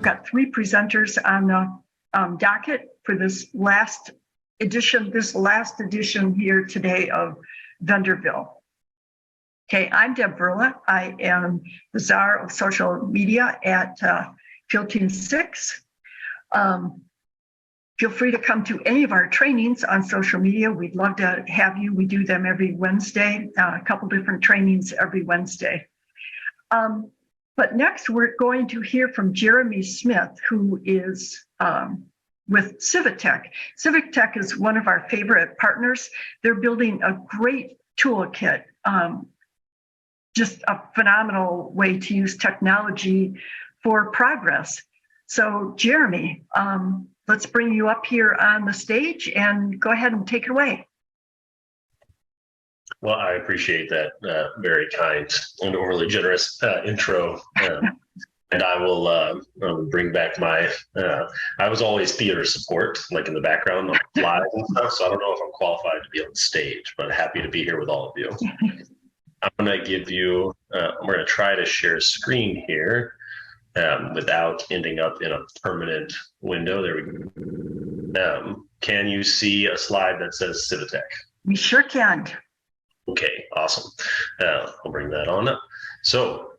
got three presenters on the docket for this last edition here today of Vendorville. Okay, I'm Deb Verla. I am the czar of social media at Field Team 6. Feel free to come to any of our trainings on social media. We'd love to have you. We do them every Wednesday, a couple different trainings every Wednesday. But next, we're going to hear from Jeremy Smith, who is with CiviTech. CiviTech is one of our favorite partners. They're building a great toolkit, just a phenomenal way to use technology for progress. So Jeremy, let's bring you up here on the stage and go ahead and take it away. Well, I appreciate that very kind and overly generous intro. And I will bring back my, I was always theater support, like in the background, on live and stuff. So I don't know if I'm qualified to be on stage, but happy to be here with all of you. I'm going to give you, we're going to try to share screen here without ending up in a permanent window. There we go. Can you see a slide that says CiviTech? We sure can. Okay, awesome. I'll bring that on up. So,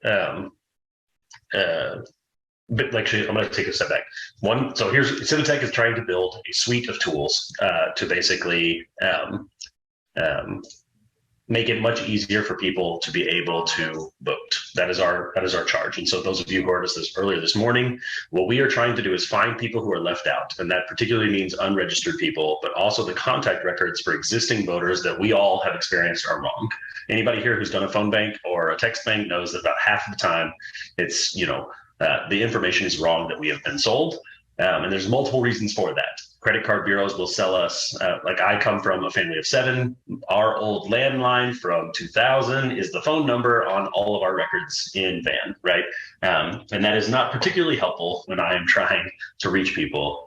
but actually, I'm going to take a step back. So here's CiviTech is trying to build a suite of tools to basically make it much easier for people to be able to vote. That is our charge. And so those of you who heard us earlier this morning, what we are trying to do is find people who are left out. And that particularly means unregistered people, but also the contact records for existing voters that we all have experienced are wrong. Anybody here who's done a phone bank or a text bank knows that about half of the time it's, the information is wrong that we have been sold. And there's multiple reasons for that. Credit card bureaus will sell us, like I come from a family of 7. Our old landline from 2000 is the phone number on all of our records in Van, right? And that is not particularly helpful when I am trying to reach people.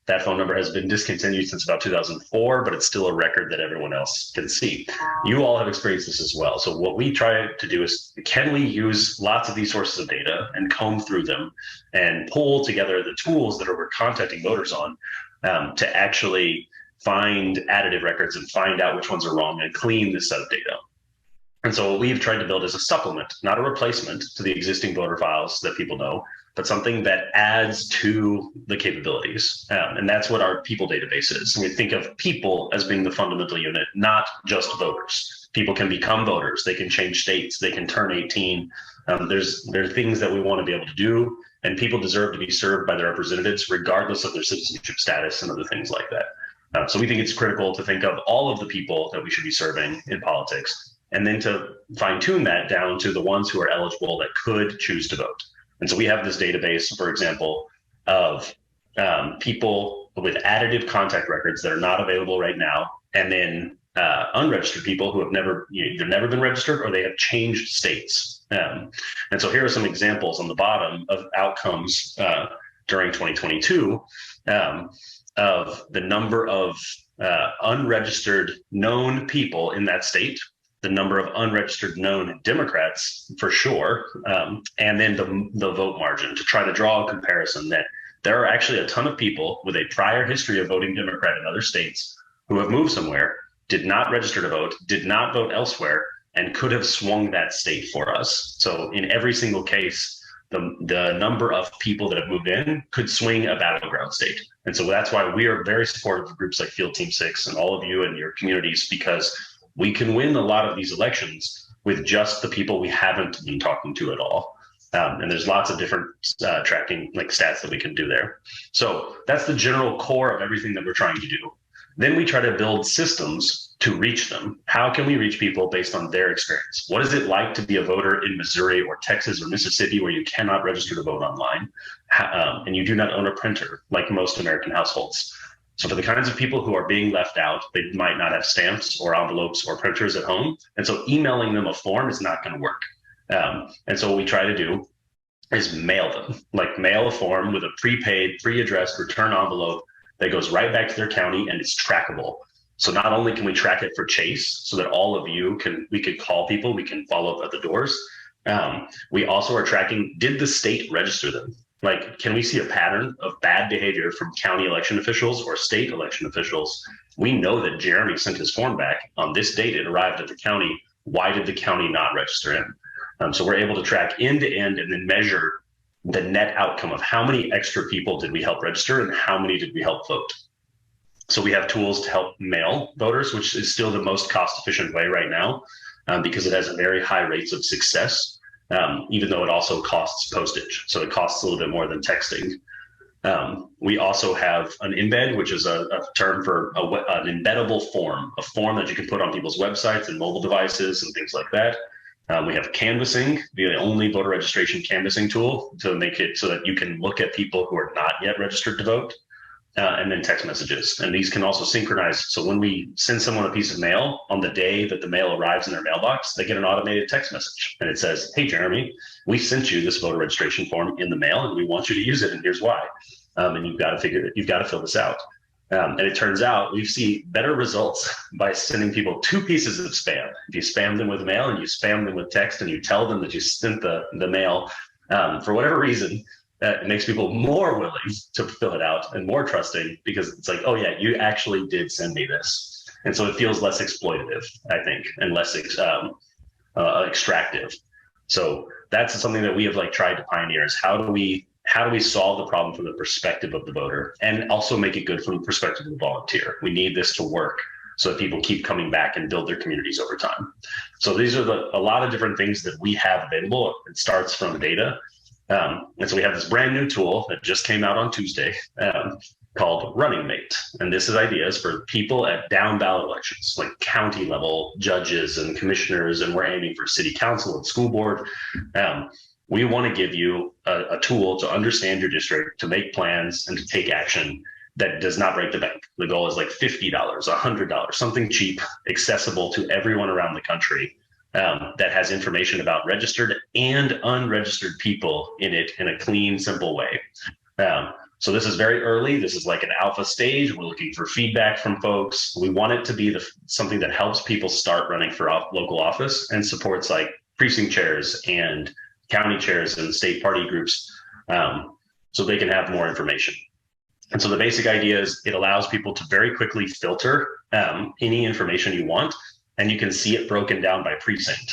That phone number has been discontinued since about 2004, but it's still a record that everyone else can see. You all have experienced this as well. So what we try to do is, can we use lots of these sources of data and comb through them and pull together the tools that we're contacting voters on to actually find additive records and find out which ones are wrong and clean this set of data. And so what we've tried to build is a supplement, not a replacement to the existing voter files that people know, but something that adds to the capabilities. And that's what our people database is. And we think of people as being the fundamental unit, not just voters. People can become voters. They can change states. They can turn 18. There are things that we want to be able to do, and people deserve to be served by their representatives regardless of their citizenship status and other things like that. So we think it's critical to think of all of the people that we should be serving in politics, and then to fine tune that down to the ones who are eligible that could choose to vote. And so we have this database, for example, of people with additive contact records that are not available right now, and then unregistered people who have never been registered or they have changed states. And so here are some examples on the bottom of outcomes during 2022 of the number of unregistered known people in that state, the number of unregistered known Democrats for sure, and then the vote margin, to try to draw a comparison that there are actually a ton of people with a prior history of voting Democrat in other states who have moved somewhere, did not register to vote, did not vote elsewhere, and could have swung that state for us. So in every single case, the number of people that have moved in could swing a battleground state. And so that's why we are very supportive of groups like Field Team 6 and all of you and your communities, because we can win a lot of these elections with just the people we haven't been talking to at all. And there's lots of different tracking stats that we can do there. So that's the general core of everything that we're trying to do. Then we try to build systems to reach them. How can we reach people based on their experience? What is it like to be a voter in Missouri or Texas or Mississippi where you cannot register to vote online and you do not own a printer like most American households? So for the kinds of people who are being left out, they might not have stamps or envelopes or printers at home. And so emailing them a form is not going to work. And so what we try to do is mail them, mail a form with a prepaid, pre-addressed return envelope that goes right back to their county and it's trackable. So not only can we track it for Chase so that all of you we could call people, we can follow up at the doors. We also are tracking, did the state register them? Like, can we see a pattern of bad behavior from county election officials or state election officials? We know that Jeremy sent his form back on this date. It arrived at the county. Why did the county not register him? So we're able to track end to end and then measure the net outcome of how many extra people did we help register and how many did we help vote. So we have tools to help mail voters, which is still the most cost efficient way right now, because it has very high rates of success. Even though it also costs postage. So it costs a little bit more than texting. We also have an embed, which is a term for an embeddable form, a form that you can put on people's websites and mobile devices and things like that. We have canvassing, the only voter registration canvassing tool to make it so that you can look at people who are not yet registered to vote. And then text messages. And these can also synchronize. So when we send someone a piece of mail on the day that the mail arrives in their mailbox, they get an automated text message. And it says, hey, Jeremy, we sent you this voter registration form in the mail and we want you to use it. And here's why. And you've got to fill this out. And it turns out we see better results by sending people 2 pieces of spam. If you spam them with mail and you spam them with text and you tell them that you sent the mail, for whatever reason, it makes people more willing to fill it out and more trusting because it's like, oh yeah, you actually did send me this. And so it feels less exploitative, I think, and less extractive. So that's something that we have tried to pioneer is how do we solve the problem from the perspective of the voter and also make it good from the perspective of the volunteer. We need this to work so that people keep coming back and build their communities over time. So these are a lot of different things that we have available. It starts from data. And so we have this brand new tool that just came out on Tuesday called Running Mate. And this is ideas for people at down ballot elections, like county level judges and commissioners, and we're aiming for city council and school board. We want to give you a tool to understand your district, to make plans and to take action that does not break the bank. The goal is like $50, $100, something cheap, accessible to everyone around the country. That has information about registered and unregistered people in it in a clean, simple way. So this is very early. This is like an alpha stage. We're looking for feedback from folks. We want it to be something that helps people start running for local office and supports like precinct chairs and county chairs and state party groups so they can have more information. And so the basic idea is it allows people to very quickly filter any information you want. And you can see it broken down by precinct.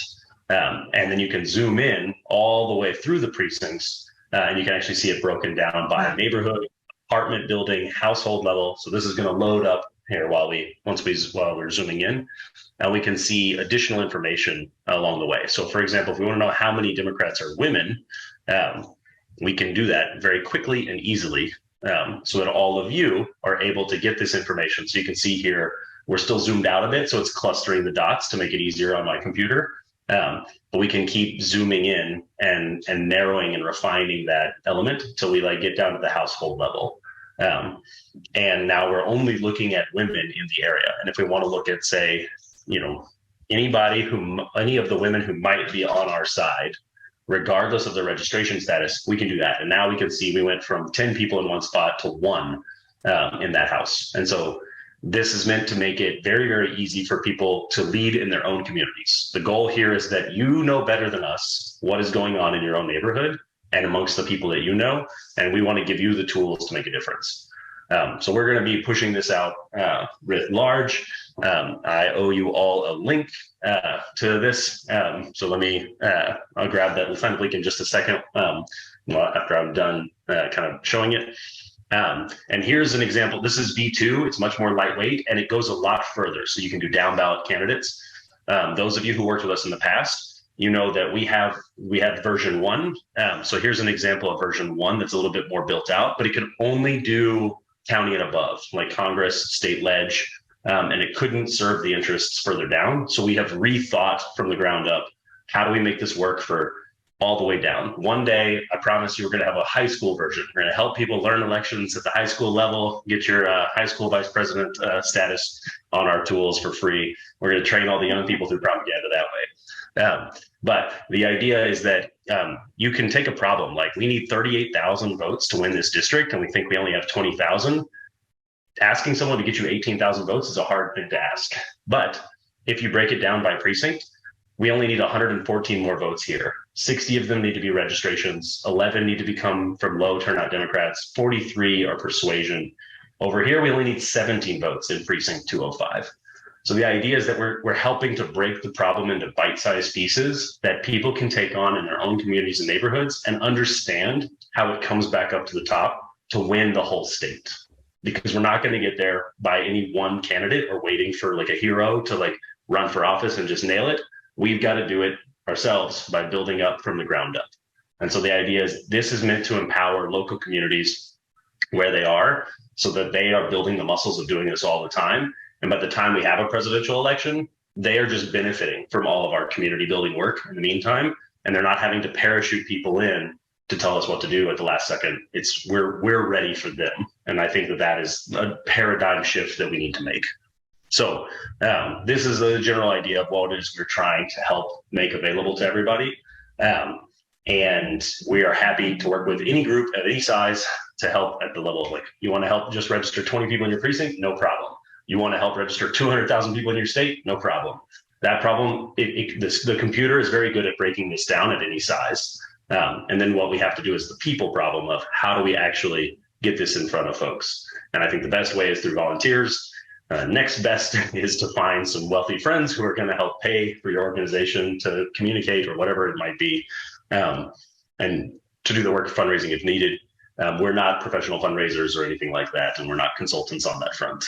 And then you can zoom in all the way through the precincts, and you can actually see it broken down by neighborhood, apartment building, household level. So this is going to load up here while we're zooming in, and we can see additional information along the way. So for example, if we want to know how many Democrats are women, we can do that very quickly and easily so that all of you are able to get this information. So you can see here, we're still zoomed out a bit, so it's clustering the dots to make it easier on my computer. But we can keep zooming in and narrowing and refining that element till we get down to the household level. And now we're only looking at women in the area. And if we want to look at, say, any of the women who might be on our side, regardless of their registration status, we can do that. And now we can see we went from 10 people in one spot to 1 in that house. And so this is meant to make it very, very easy for people to lead in their own communities. The goal here is that you know better than us what is going on in your own neighborhood and amongst the people that you know, and we want to give you the tools to make a difference. So we're going to be pushing this out writ large. I owe you all a link to this. So let me, I'll grab that. We'll find a link in just a second after I'm done kind of showing it. And here's an example. This is V2. It's much more lightweight and it goes a lot further. So you can do down ballot candidates. Those of you who worked with us in the past, you know that we have version 1. So here's an example of version 1 that's a little bit more built out, but it could only do county and above, like Congress, state ledge, and it couldn't serve the interests further down. So we have rethought from the ground up, how do we make this work for all the way down? One day, I promise you, we're going to have a high school version. We're going to help people learn elections at the high school level, get your high school vice president status on our tools for free. We're going to train all the young people through propaganda that way. But the idea is that you can take a problem like we need 38,000 votes to win this district, and we think we only have 20,000. Asking someone to get you 18,000 votes is a hard thing to ask. But if you break it down by precinct, we only need 114 more votes here. 60 of them need to be registrations. 11 need to become from low turnout Democrats. 43 are persuasion. Over here, we only need 17 votes in precinct 205. So the idea is that we're helping to break the problem into bite-sized pieces that people can take on in their own communities and neighborhoods and understand how it comes back up to the top to win the whole state. Because we're not going to get there by any one candidate or waiting for like a hero to like run for office and just nail it. We've got to do it ourselves by building up from the ground up. And so the idea is this is meant to empower local communities where they are so that they are building the muscles of doing this all the time. And by the time we have a presidential election, they are just benefiting from all of our community building work in the meantime. And they're not having to parachute people in to tell us what to do at the last second. It's we're ready for them. And I think that is a paradigm shift that we need to make. So this is a general idea of what it is we're trying to help make available to everybody. And we are happy to work with any group of any size to help at the level of like, you want to help just register 20 people in your precinct? No problem. You want to help register 200,000 people in your state? No problem. That problem, the computer is very good at breaking this down at any size. And then what we have to do is the people problem of how do we actually get this in front of folks? And I think the best way is through volunteers. Next best is to find some wealthy friends who are going to help pay for your organization to communicate or whatever it might be, and to do the work of fundraising if needed. We're not professional fundraisers or anything like that, and we're not consultants on that front.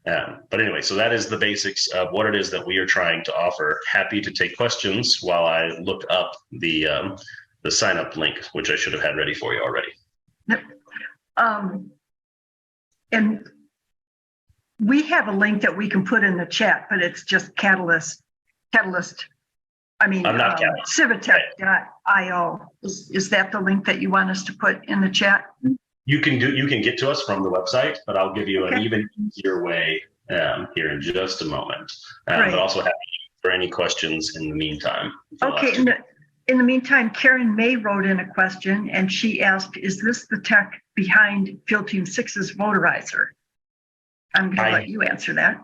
But anyway, so that is the basics of what it is that we are trying to offer. Happy to take questions while I look up the sign up link, which I should have had ready for you already. Yep. And we have a link that we can put in the chat, but it's just Catalist. CiviTech.io. Is that the link that you want us to put in the chat? You can get to us from the website, but I'll give you an even easier way here in just a moment. But also happy for any questions in the meantime. Okay. In the meantime, Karen May wrote in a question, and she asked, "Is this the tech behind Field Team 6's Voterizer?" I'm going to let you answer that.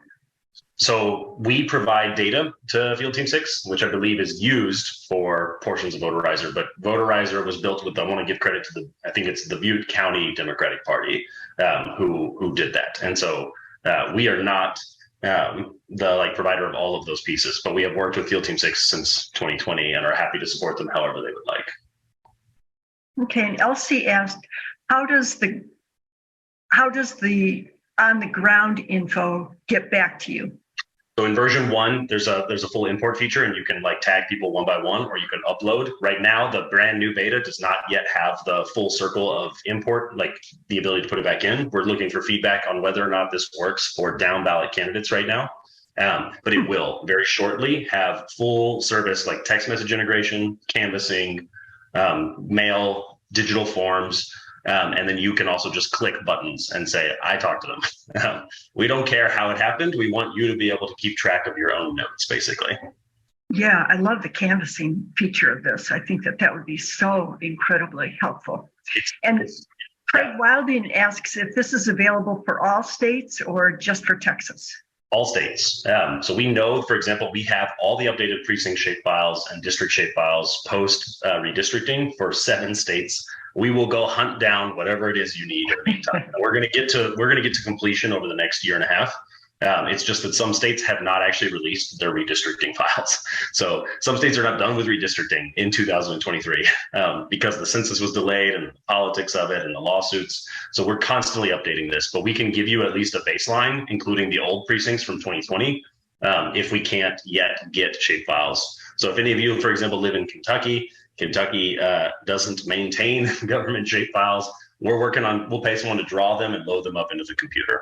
So we provide data to Field Team 6, which I believe is used for portions of Voterizer, but Voterizer was built with, I want to give credit to I think it's the Butte County Democratic Party who did that. And so we are not the provider of all of those pieces, but we have worked with Field Team 6 since 2020 and are happy to support them however they would like. Okay, and Elsie asked, how does the on the ground info get back to you? So in version 1, there's a full import feature, and you can tag people one by one, or you can upload. Right now, the brand new beta does not yet have the full circle of import, the ability to put it back in. We're looking for feedback on whether or not this works for down ballot candidates right now. But it will very shortly have full service like text message integration, canvassing, mail, digital forms. And then you can also just click buttons and say, I talked to them. We don't care how it happened. We want you to be able to keep track of your own notes, basically. Yeah, I love the canvassing feature of this. I think that would be so incredibly helpful. And Craig Wilding asks if this is available for all states or just for Texas. All states. So we know, for example, we have all the updated precinct shapefiles and district shapefiles post redistricting for 7 states. We will go hunt down whatever it is you need in the meantime. We're going to get to completion over the next year and a half. It's just that some states have not actually released their redistricting files. So some states are not done with redistricting in 2023 because the census was delayed and the politics of it and the lawsuits. So we're constantly updating this, but we can give you at least a baseline, including the old precincts from 2020, if we can't yet get shapefiles. So if any of you, for example, live in Kentucky doesn't maintain government shapefiles. We'll pay someone to draw them and load them up into the computer.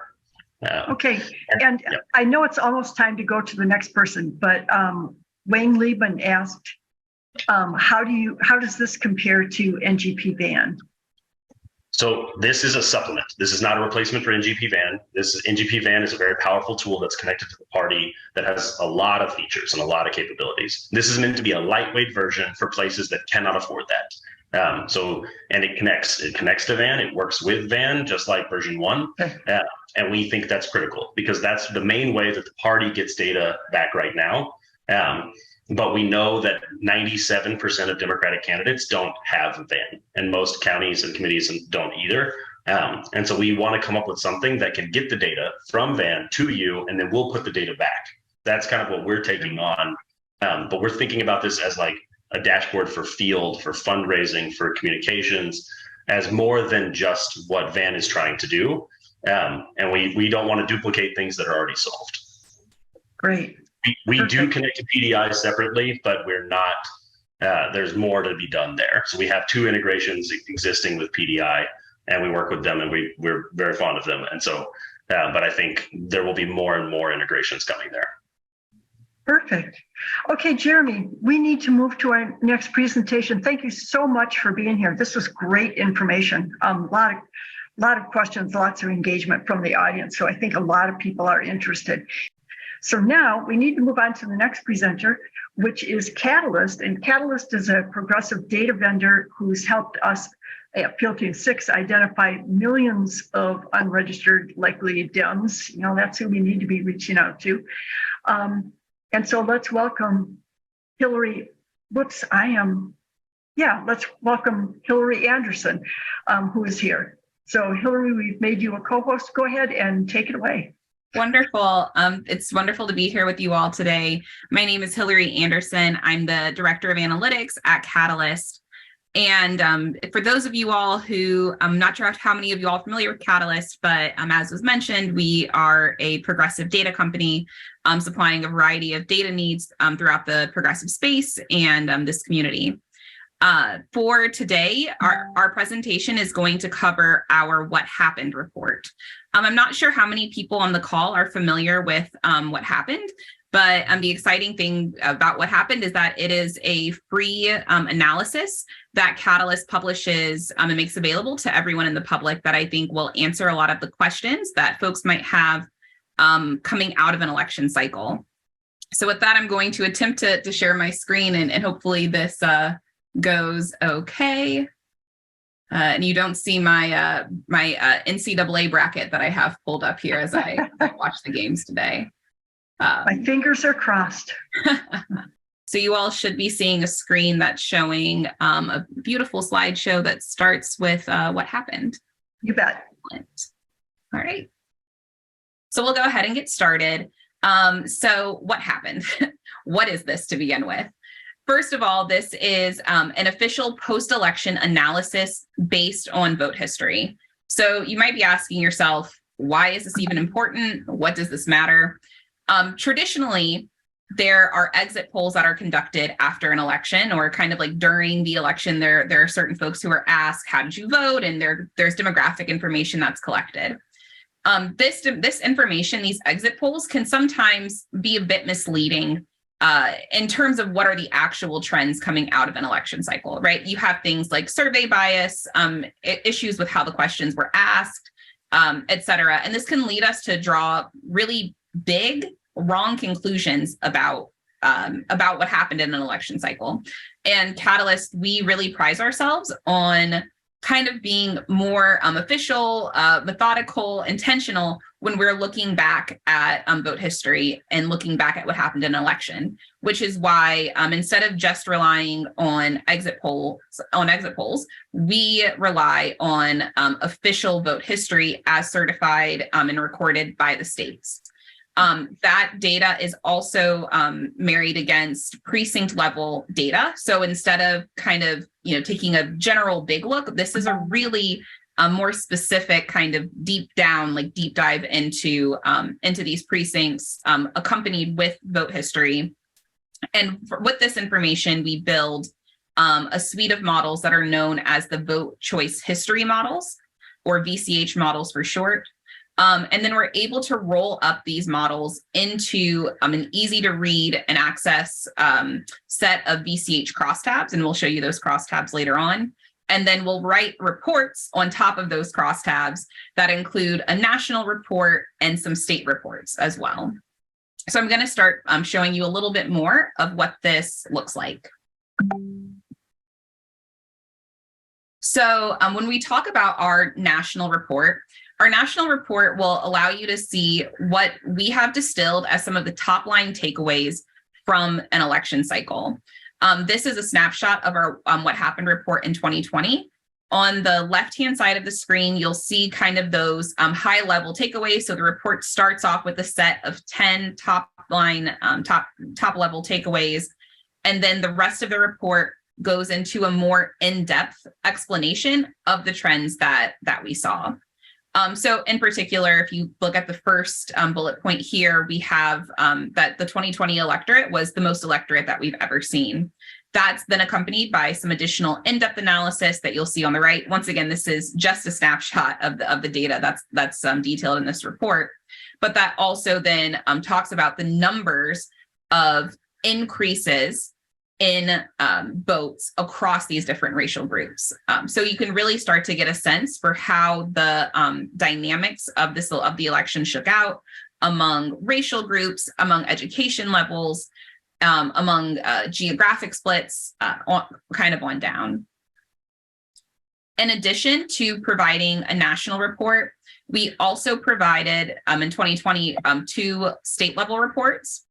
Okay, and I know it's almost time to go to the next person, but Wayne Lieben asked, how does this compare to NGP Van? So this is a supplement. This is not a replacement for NGP Van. NGP Van is a very powerful tool that's connected to the party that has a lot of features and a lot of capabilities. This is meant to be a lightweight version for places that cannot afford that. And it connects to Van. It works with Van, just like version 1. And we think that's critical because that's the main way that the party gets data back right now. But we know that 97% of Democratic candidates don't have a van, and most counties and committees don't either. And so we want to come up with something that can get the data from van to you, and then we'll put the data back. That's kind of what we're taking on. But we're thinking about this as like a dashboard for field, for fundraising, for communications, as more than just what van is trying to do. And we don't want to duplicate things that are already solved. Great. We do connect to PDI separately, but we're not, there's more to be done there. So we have 2 integrations existing with PDI, and we work with them, and we're very fond of them. And so, but I think there will be more and more integrations coming there. Perfect. Okay, Jeremy, we need to move to our next presentation. Thank you so much for being here. This was great information. A lot of questions, lots of engagement from the audience. So I think a lot of people are interested. So now we need to move on to the next presenter, which is Catalist. And Catalist is a progressive data vendor who's helped us at Field Team 6 identify millions of unregistered likely Dems. You know, that's who we need to be reaching out to. And so let's welcome Hillary. Let's welcome Hillary Anderson, who is here. So Hillary, we've made you a co-host. Go ahead and take it away. Wonderful. It's wonderful to be here with you all today. My name is Hillary Anderson. I'm the Director of Analytics at Catalist. And for those of you all who, I'm not sure how many of you all are familiar with Catalist, but as was mentioned, we are a progressive data company supplying a variety of data needs throughout the progressive space and this community. For today, our presentation is going to cover our What Happened report. I'm not sure how many people on the call are familiar with what happened, but the exciting thing about What Happened is that it is a free analysis that Catalist publishes and makes available to everyone in the public that I think will answer a lot of the questions that folks might have coming out of an election cycle. So with that, I'm going to attempt to share my screen and hopefully this goes okay. And you don't see my NCAA bracket that I have pulled up here as I watch the games today. My fingers are crossed. So you all should be seeing a screen that's showing a beautiful slideshow that starts with what happened. You bet. All right. So we'll go ahead and get started. So what happened? What is this to begin with? First of all, this is an official post-election analysis based on vote history. So you might be asking yourself, why is this even important? What does this matter? Traditionally, there are exit polls that are conducted after an election or kind of like during the election. There are certain folks who are asked, how did you vote? And there's demographic information that's collected. This information, these exit polls can sometimes be a bit misleading in terms of what are the actual trends coming out of an election cycle, right? You have things like survey bias, issues with how the questions were asked, et cetera. And this can lead us to draw really big, wrong conclusions about what happened in an election cycle. And Catalyst, we really prize ourselves on kind of being more official, methodical, intentional when we're looking back at vote history and looking back at what happened in an election, which is why instead of just relying on exit polls, we rely on official vote history as certified and recorded by the states. That data is also married against precinct level data. So instead of kind of, taking a general big look, this is a really more specific kind of deep dive into these precincts accompanied with vote history. And with this information, we build a suite of models that are known as the vote choice history models, or VCH models for short. And then we're able to roll up these models into an easy to read and access set of VCH crosstabs, and we'll show you those crosstabs later on. And then we'll write reports on top of those crosstabs that include a national report and some state reports as well. So I'm going to start showing you a little bit more of what this looks like. So when we talk about our national report will allow you to see what we have distilled as some of the top line takeaways from an election cycle. This is a snapshot of our what happened report in 2020. On the left-hand side of the screen, you'll see kind of those high-level takeaways. So the report starts off with a set of 10 top-level takeaways, and then the rest of the report goes into a more in-depth explanation of the trends that we saw. So in particular, if you look at the first bullet point here, we have that the 2020 electorate was the most electorate that we've ever seen. That's then accompanied by some additional in-depth analysis that you'll see on the right. Once again, this is just a snapshot of the data that's detailed in this report, but that also then talks about the numbers of increases in votes across these different racial groups. So you can really start to get a sense for how the dynamics of the election shook out among racial groups, among education levels, among geographic splits, on down. In addition to providing a national report, we also provided in 2020 two state level reports,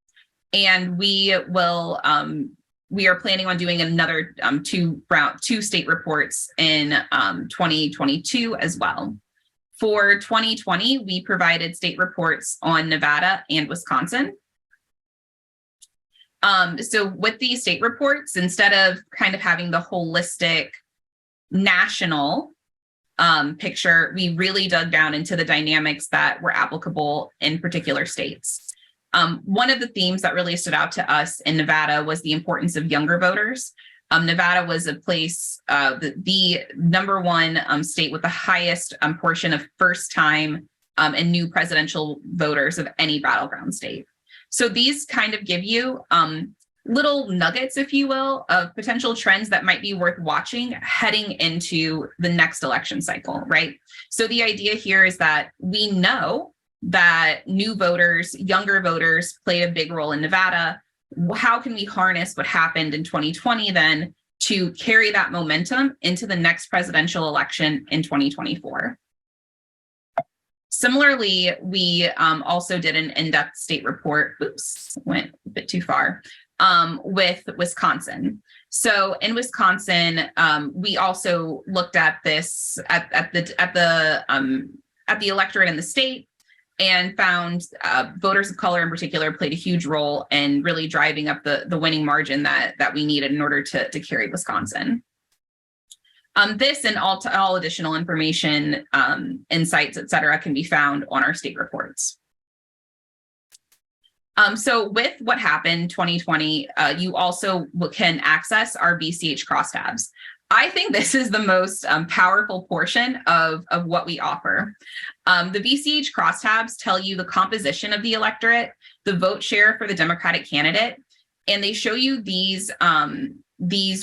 and we are planning on doing another two state reports in 2022 as well. For 2020, we provided state reports on Nevada and Wisconsin. So with these state reports, instead of kind of having the holistic national picture, we really dug down into the dynamics that were applicable in particular states. One of the themes that really stood out to us in Nevada was the importance of younger voters. Nevada was a place, the number one state with the highest portion of first-time and new presidential voters of any battleground state. So these kind of give you little nuggets, if you will, of potential trends that might be worth watching heading into the next election cycle, right? So the idea here is that we know that new voters, younger voters played a big role in Nevada. How can we harness what happened in 2020 then to carry that momentum into the next presidential election in 2024? Similarly, we also did an in-depth state report, went a bit too far, with Wisconsin. So in Wisconsin, we also looked at this at the electorate in the state and found voters of color in particular played a huge role in really driving up the winning margin that we needed in order to carry Wisconsin. This and all additional information, insights, et cetera, can be found on our state reports. So with what happened 2020, you also can access our VCH crosstabs. I think this is the most powerful portion of what we offer. The VCH crosstabs tell you the composition of the electorate, the vote share for the Democratic candidate, and they show you these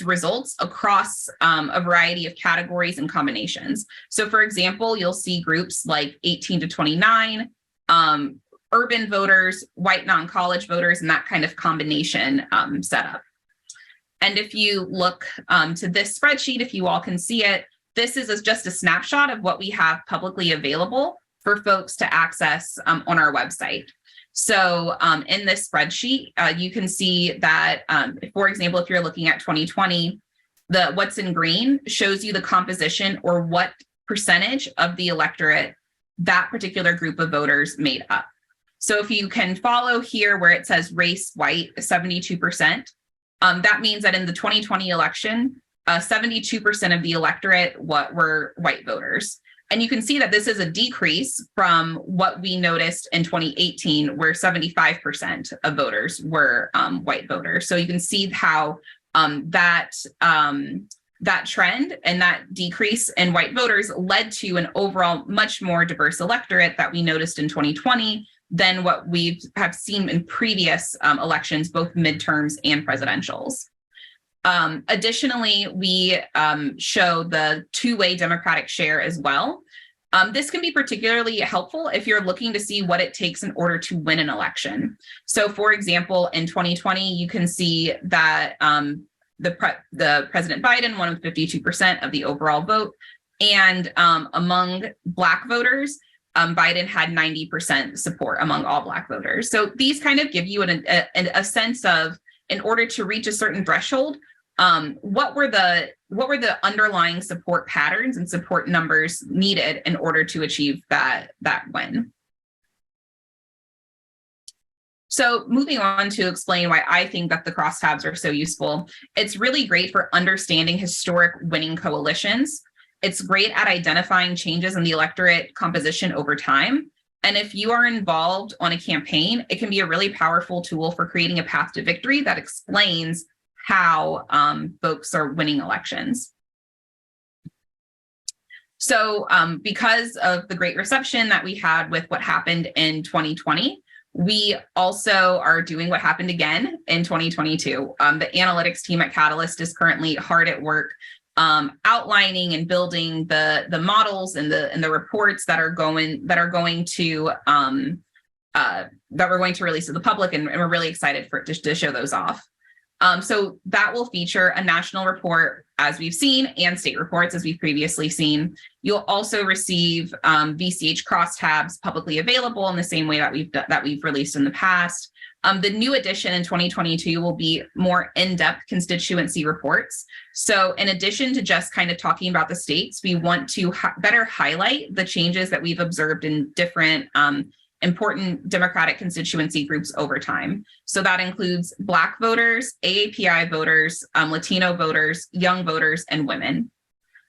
results across a variety of categories and combinations. So for example, you'll see groups like 18 to 29, urban voters, white non-college voters, and that kind of combination setup. And if you look to this spreadsheet, if you all can see it, this is just a snapshot of what we have publicly available for folks to access on our website. So in this spreadsheet, you can see that, for example, if you're looking at 2020, what's in green shows you the composition or what percentage of the electorate that particular group of voters made up. So if you can follow here where it says race white, 72%, that means that in the 2020 election, 72% of the electorate were white voters. And you can see that this is a decrease from what we noticed in 2018, where 75% of voters were white voters. So you can see how that trend and that decrease in white voters led to an overall much more diverse electorate that we noticed in 2020 than what we have seen in previous elections, both midterms and presidentials. Additionally, we show the two-way Democratic share as well. This can be particularly helpful if you're looking to see what it takes in order to win an election. So for example, in 2020, you can see that the President Biden won with 52% of the overall vote. And among Black voters, Biden had 90% support among all Black voters. So these kind of give you a sense of, in order to reach a certain threshold, what were the underlying support patterns and support numbers needed in order to achieve that win. So moving on to explain why I think that the crosstabs are so useful, it's really great for understanding historic winning coalitions. It's great at identifying changes in the electorate composition over time. And if you are involved on a campaign, it can be a really powerful tool for creating a path to victory that explains how folks are winning elections. So because of the great reception that we had with what happened in 2020, we also are doing what happened again in 2022. The analytics team at Catalist is currently hard at work outlining and building the models and the reports that we're going to release to the public, and we're really excited to show those off. So that will feature a national report, as we've seen, and state reports, as we've previously seen. You'll also receive VCH crosstabs publicly available in the same way that we've released in the past. The new edition in 2022 will be more in-depth constituency reports. So in addition to just kind of talking about the states, we want to better highlight the changes that we've observed in different important Democratic constituency groups over time. So that includes Black voters, AAPI voters, Latino voters, young voters, and women.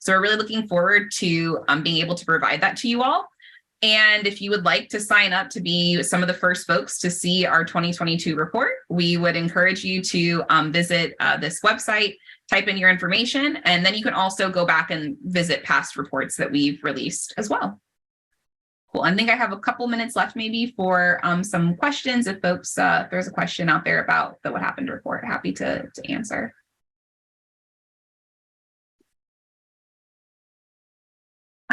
So we're really looking forward to being able to provide that to you all. And if you would like to sign up to be some of the first folks to see our 2022 report, we would encourage you to visit this website, type in your information, and then you can also go back and visit past reports that we've released as well. Cool. I think I have a couple minutes left maybe for some questions. If folks, if there's a question out there about the What Happened report, happy to answer.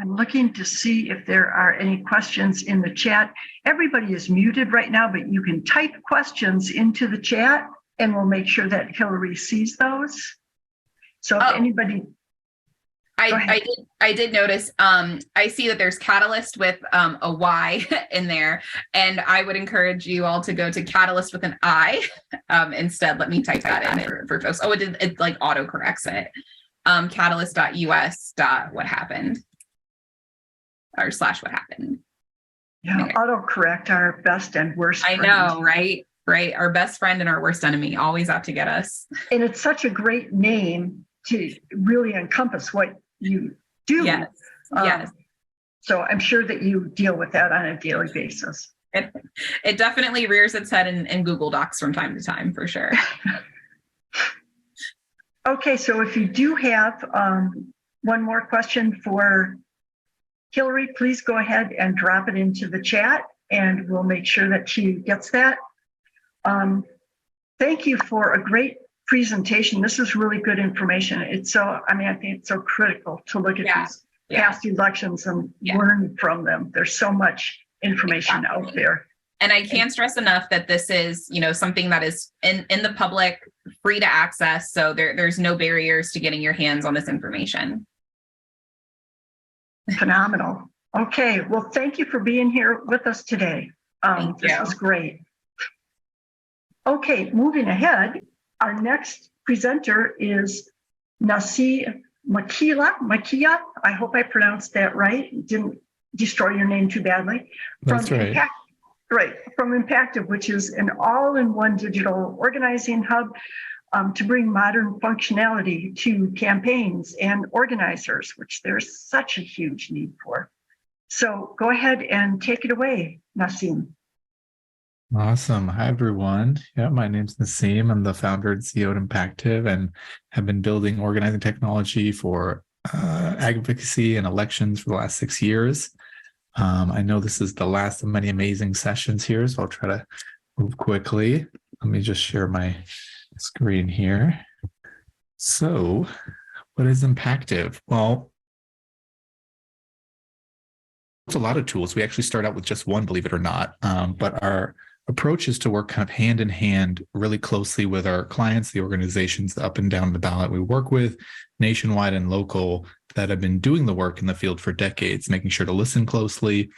I'm looking to see if there are any questions in the chat. Everybody is muted right now, but you can type questions into the chat and we'll make sure that Hillary sees those. So if anybody... I did notice, I see that there's Catalist with a Y in there, and I would encourage you all to go to Catalist with an I instead. Let me type that in for folks. Oh, it like auto corrects it. Catalist.us. What happened, or / what happened. Yeah, okay. Autocorrect, our best and worst friends. I know, right? Right. Our best friend and our worst enemy, always out to get us. And it's such a great name to really encompass what you do. Yes. Yes. So I'm sure that you deal with that on a daily basis. It definitely rears its head in Google Docs from time to time, for sure. Okay, so if you do have one more question for Hillary, please go ahead and drop it into the chat and we'll make sure that she gets that. Thank you for a great presentation. This is really good information. It's so, I think it's so critical to look at these past elections and learn from them. There's so much information out there. And I can't stress enough that this is, something that is in the public, free to access. So there's no barriers to getting your hands on this information. Phenomenal. Okay. Well, thank you for being here with us today. This was great. Okay. Moving ahead. Our next presenter is Naseem Mikiya. I hope I pronounced that right. Didn't destroy your name too badly. That's right. From Impactive, which is an all-in-one digital organizing hub to bring modern functionality to campaigns and organizers, which there's such a huge need for. So go ahead and take it away, Naseem. Awesome. Hi, everyone. Yeah, my name's Naseem. I'm the founder and CEO at Impactive and have been building organizing technology for advocacy and elections for the last 6 years. I know this is the last of many amazing sessions here, so I'll try to move quickly. Let me just share my screen here. So what is Impactive? Well, it's a lot of tools. We actually start out with just one, believe it or not, but our approach is to work kind of hand in hand really closely with our clients, the organizations up and down the ballot we work with, nationwide and local, that have been doing the work in the field for decades, making sure to listen closely,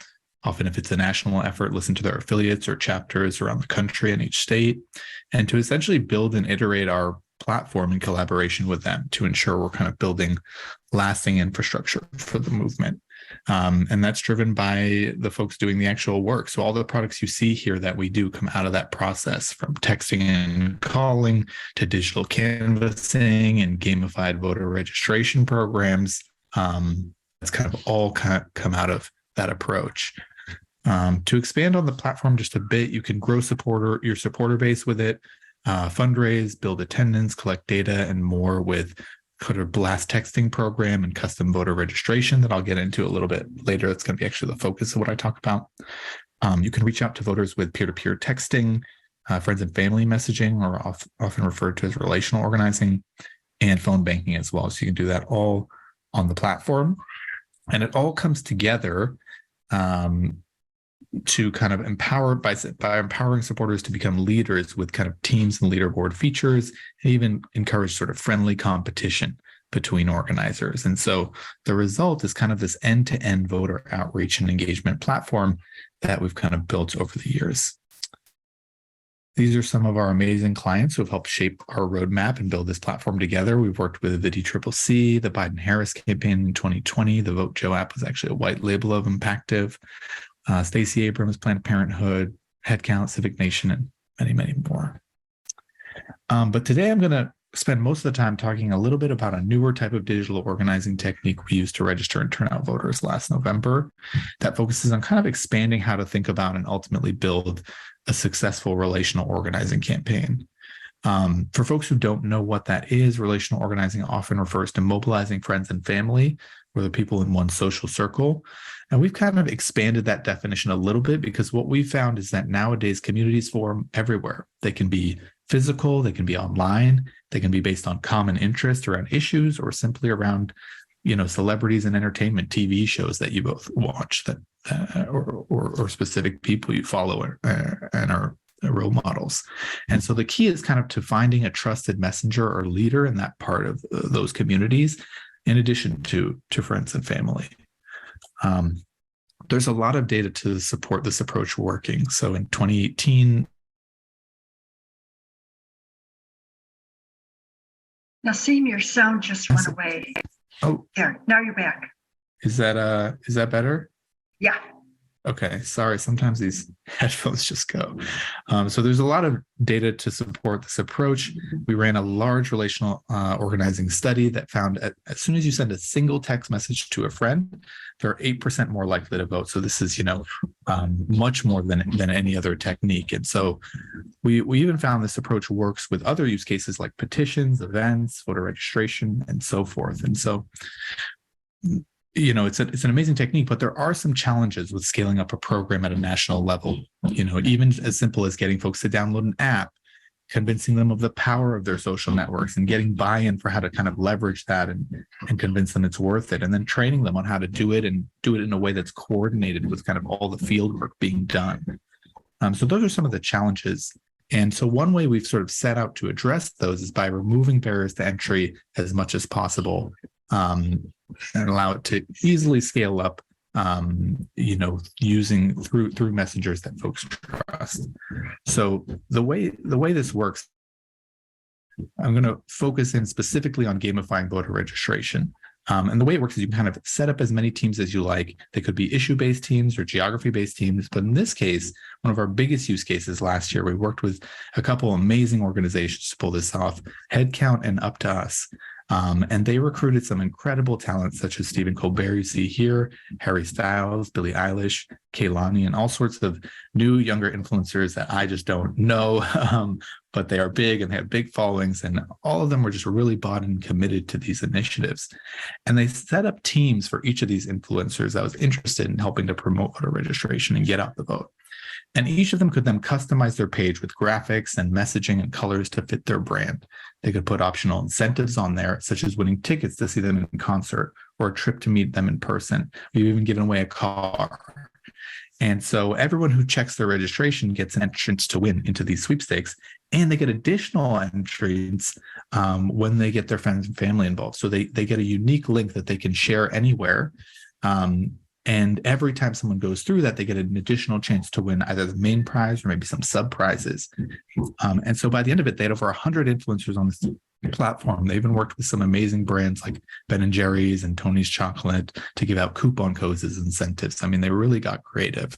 Often, if it's a national effort, listen to their affiliates or chapters around the country and each state, and to essentially build and iterate our platform in collaboration with them to ensure we're kind of building lasting infrastructure for the movement. And that's driven by the folks doing the actual work. So all the products you see here that we do come out of that process, from texting and calling to digital canvassing and gamified voter registration programs. It's kind of all come out of that approach. To expand on the platform just a bit, you can grow your supporter base with it, fundraise, build attendance, collect data, and more with kind of blast texting program and custom voter registration that I'll get into a little bit later. That's going to be actually the focus of what I talk about. You can reach out to voters with peer-to-peer texting, friends and family messaging, or often referred to as relational organizing, and phone banking as well. So you can do that all on the platform. And it all comes together to kind of empower by empowering supporters to become leaders with kind of teams and leaderboard features, and even encourage sort of friendly competition between organizers. And so the result is kind of this end-to-end voter outreach and engagement platform that we've kind of built over the years. These are some of our amazing clients who have helped shape our roadmap and build this platform together. We've worked with the DCCC, the Biden-Harris campaign in 2020. The Vote Joe app was actually a white label of Impactive. Stacey Abrams, Planned Parenthood, Headcount, Civic Nation, and many, many more. But today I'm going to spend most of the time talking a little bit about a newer type of digital organizing technique we used to register and turn out voters last November that focuses on kind of expanding how to think about and ultimately build a successful relational organizing campaign. For folks who don't know what that is, relational organizing often refers to mobilizing friends and family, or the people in one social circle. And we've kind of expanded that definition a little bit because what we've found is that nowadays communities form everywhere. They can be physical, they can be online, they can be based on common interest around issues, or simply around, celebrities and entertainment, TV shows that you both watch, that or specific people you follow and are role models. And so the key is kind of to finding a trusted messenger or leader in that part of those communities, in addition to friends and family. There's a lot of data to support this approach working. So in 2018, Naseem, your sound just went away. Oh, There, now you're back. is that better? Yeah. Okay, sorry. Sometimes these headphones just go. So there's a lot of data to support this approach. We ran a large relational organizing study that found as soon as you send a single text message to a friend, they're 8% more likely to vote. So this is, much more than any other technique. And so we even found this approach works with other use cases like petitions, events, voter registration, and so forth. And so it's an amazing technique, but there are some challenges with scaling up a program at a national level. Even as simple as getting folks to download an app, convincing them of the power of their social networks, and getting buy-in for how to kind of leverage that and convince them it's worth it, and then training them on how to do it and do it in a way that's coordinated with kind of all the field work being done. So those are some of the challenges. And so one way we've sort of set out to address those is by removing barriers to entry as much as possible, and allow it to easily scale up, using through messengers that folks trust. So the way this works, I'm going to focus in specifically on gamifying voter registration. And the way it works is you can kind of set up as many teams as you like. They could be issue-based teams or geography-based teams. But in this case, one of our biggest use cases last year, we worked with a couple amazing organizations to pull this off, Headcount and Up to Us. And they recruited some incredible talent, such as Stephen Colbert, you see here, Harry Styles, Billie Eilish, Kehlani, and all sorts of new, younger influencers that I just don't know, but they are big and they have big followings. And all of them were just really bought and committed to these initiatives. And they set up teams for each of these influencers that was interested in helping to promote voter registration and get out the vote. And each of them could then customize their page with graphics and messaging and colors to fit their brand. They could put optional incentives on there, such as winning tickets to see them in concert or a trip to meet them in person. We've even given away a car. And so everyone who checks their registration gets an entrance to win into these sweepstakes, and they get additional entries when they get their friends and family involved. So they get a unique link that they can share anywhere. And every time someone goes through that, they get an additional chance to win either the main prize or maybe some sub prizes. And so by the end of it, they had over 100 influencers on this platform. They even worked with some amazing brands like Ben and Jerry's and Tony's Chocolate to give out coupon codes as incentives. I mean, they really got creative.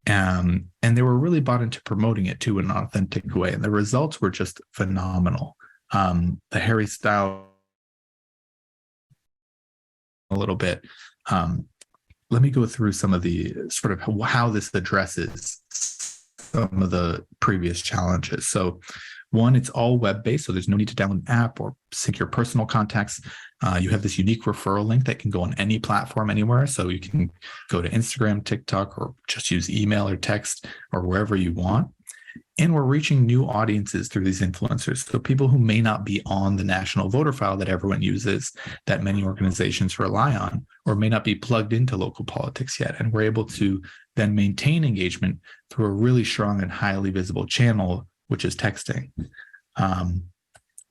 And they were really bought into promoting it too in an authentic way. And the results were just phenomenal. The Harry Styles a little bit. Let me go through some of the sort of how this addresses some of the previous challenges. So one, it's all web-based, so there's no need to download an app or sync your personal contacts. You have this unique referral link that can go on any platform anywhere. So you can go to Instagram, TikTok, or just use email or text or wherever you want. And we're reaching new audiences through these influencers. So people who may not be on the national voter file that everyone uses, that many organizations rely on, or may not be plugged into local politics yet. And we're able to then maintain engagement through a really strong and highly visible channel, which is texting.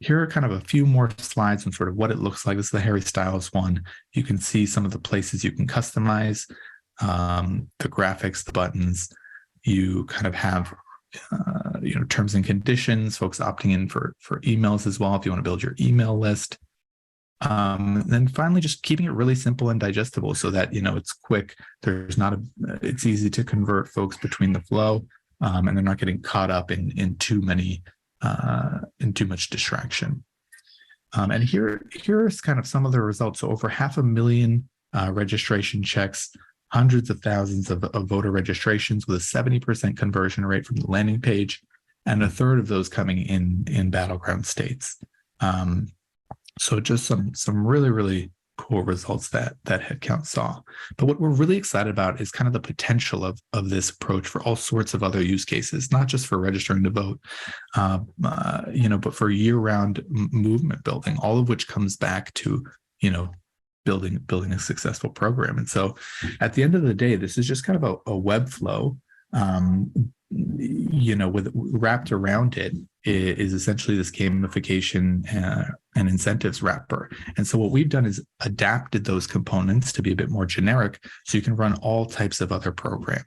Here are kind of a few more slides on sort of what it looks like. This is the Harry Styles one. You can see some of the places you can customize, the graphics, the buttons. You kind of have terms and conditions, folks opting in for emails as well if you want to build your email list. Then finally, just keeping it really simple and digestible so that it's quick. It's easy to convert folks between the flow, and they're not getting caught up in too much distraction. And here's kind of some of the results. So over 500,000 registration checks, hundreds of thousands of voter registrations with a 70% conversion rate from the landing page, and a third of those coming in battleground states. So just some really, really cool results that headcount saw. But what we're really excited about is kind of the potential of this approach for all sorts of other use cases, not just for registering to vote, but for year-round movement building, all of which comes back to, building a successful program. And so at the end of the day, this is just kind of a web flow, with wrapped around it is essentially this gamification and incentives wrapper. And so what we've done is adapted those components to be a bit more generic so you can run all types of other program.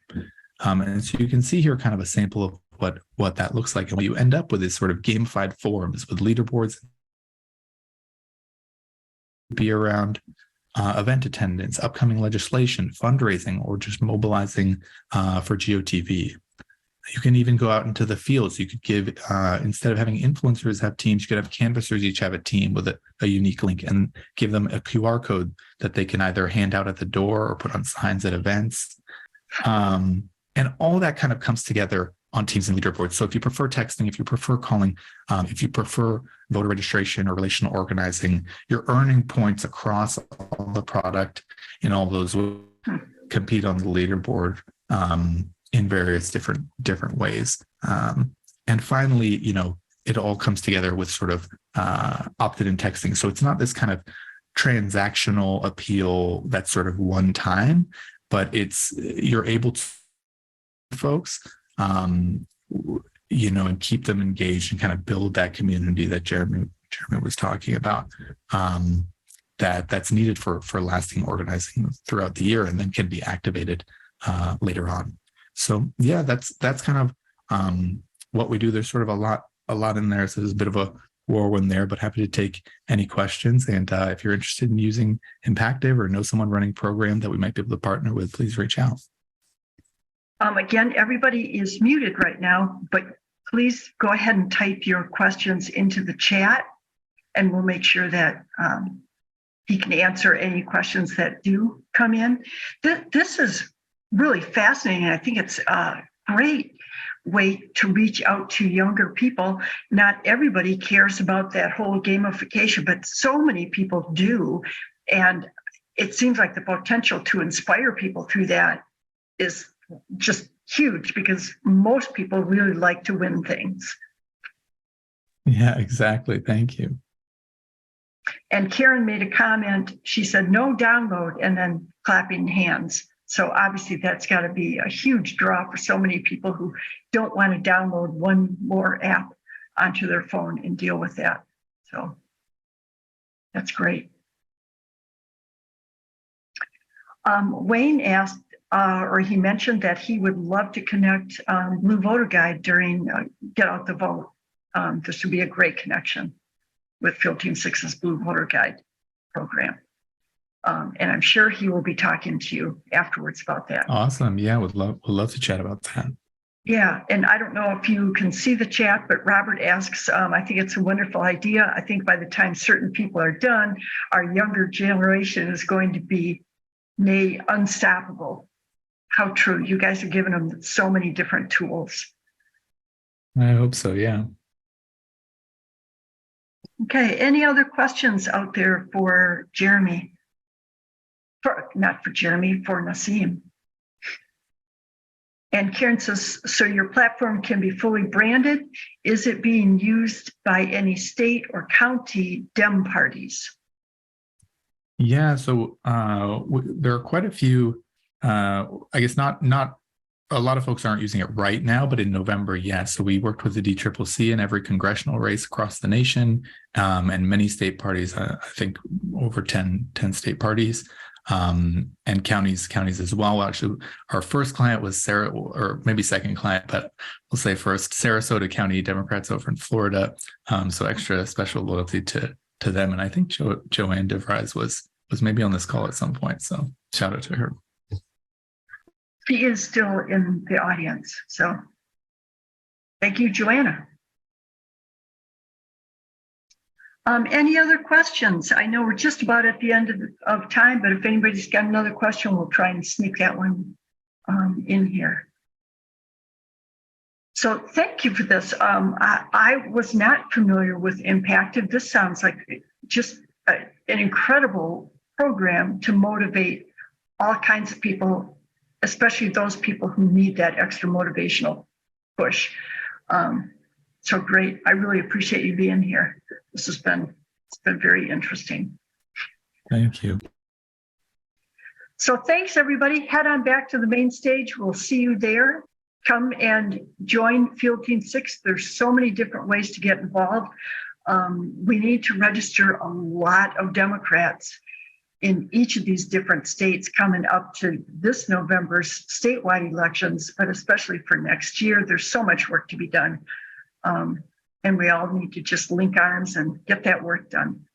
And so you can see here kind of a sample of what that looks like. And what you end up with is sort of gamified forums with leaderboards be around event attendance, upcoming legislation, fundraising, or just mobilizing for GOTV. You can even go out into the fields. You could give, instead of having influencers have teams, you could have canvassers each have a team with a unique link and give them a QR code that they can either hand out at the door or put on signs at events. And all that kind of comes together on teams and leaderboards. So if you prefer texting, if you prefer calling, if you prefer voter registration or relational organizing, you're earning points across all the product in all those compete on the leaderboard in various different ways. And finally, it all comes together with sort of opt-in texting. So it's not this kind of transactional appeal that's sort of one time, but you're able to folks and keep them engaged and kind of build that community that Jeremy was talking about, that's needed for lasting organizing throughout the year and then can be activated later on. So yeah, that's kind of what we do. There's sort of a lot in there. So there's a bit of a whirlwind there, but happy to take any questions. And if you're interested in using Impactive or know someone running a program that we might be able to partner with, please reach out. Again, everybody is muted right now, but please go ahead and type your questions into the chat, and we'll make sure that he can answer any questions that do come in. This is really fascinating. I think it's a great way to reach out to younger people. Not everybody cares about that whole gamification, but so many people do. And it seems like the potential to inspire people through that is just huge because most people really like to win things. Yeah, exactly. Thank you. And Karen made a comment. She said, no download, and then clapping hands. So obviously that's got to be a huge draw for so many people who don't want to download one more app onto their phone and deal with that. So that's great. Wayne asked, or he mentioned that he would love to connect Blue Voter Guide during Get Out the Vote. This would be a great connection with Field Team 6's Blue Voter Guide program. And I'm sure he will be talking to you afterwards about that. Awesome. Yeah, would love to chat about that. Yeah, and I don't know if you can see the chat, but Robert asks, I think it's a wonderful idea. I think by the time certain people are done, our younger generation is going to be unstoppable. How true. You guys are giving them so many different tools. I hope so, yeah. Okay, any other questions out there for Jeremy? Not for Jeremy, for Naseem. And Karen says, so your platform can be fully branded. Is it being used by any state or county Dem parties? Yeah, so there are quite a few, I guess not a lot of folks aren't using it right now, but in November, yes. So we worked with the DCCC in every congressional race across the nation, and many state parties, I think over 10 state parties. And counties as well. Actually, our first client was or maybe second client, but we'll say first, Sarasota County Democrats over in Florida. So extra special loyalty to them. And I think Joanne DeVries was maybe on this call at some point. So shout out to her. She is still in the audience. So thank you, Joanna. Any other questions? I know we're just about at the end of time, but if anybody's got another question, we'll try and sneak that one in here. So thank you for this. I was not familiar with Impactive. This sounds like just an incredible program to motivate all kinds of people, especially those people who need that extra motivational push. So great. I really appreciate you being here. It's been very interesting. Thank you. So thanks, everybody. Head on back to the main stage. We'll see you there. Come and join Field Team 6. There's so many different ways to get involved. We need to register a lot of Democrats in each of these different states coming up to this November's statewide elections, but especially for next year. There's so much work to be done. And we all need to just link arms and get that work done.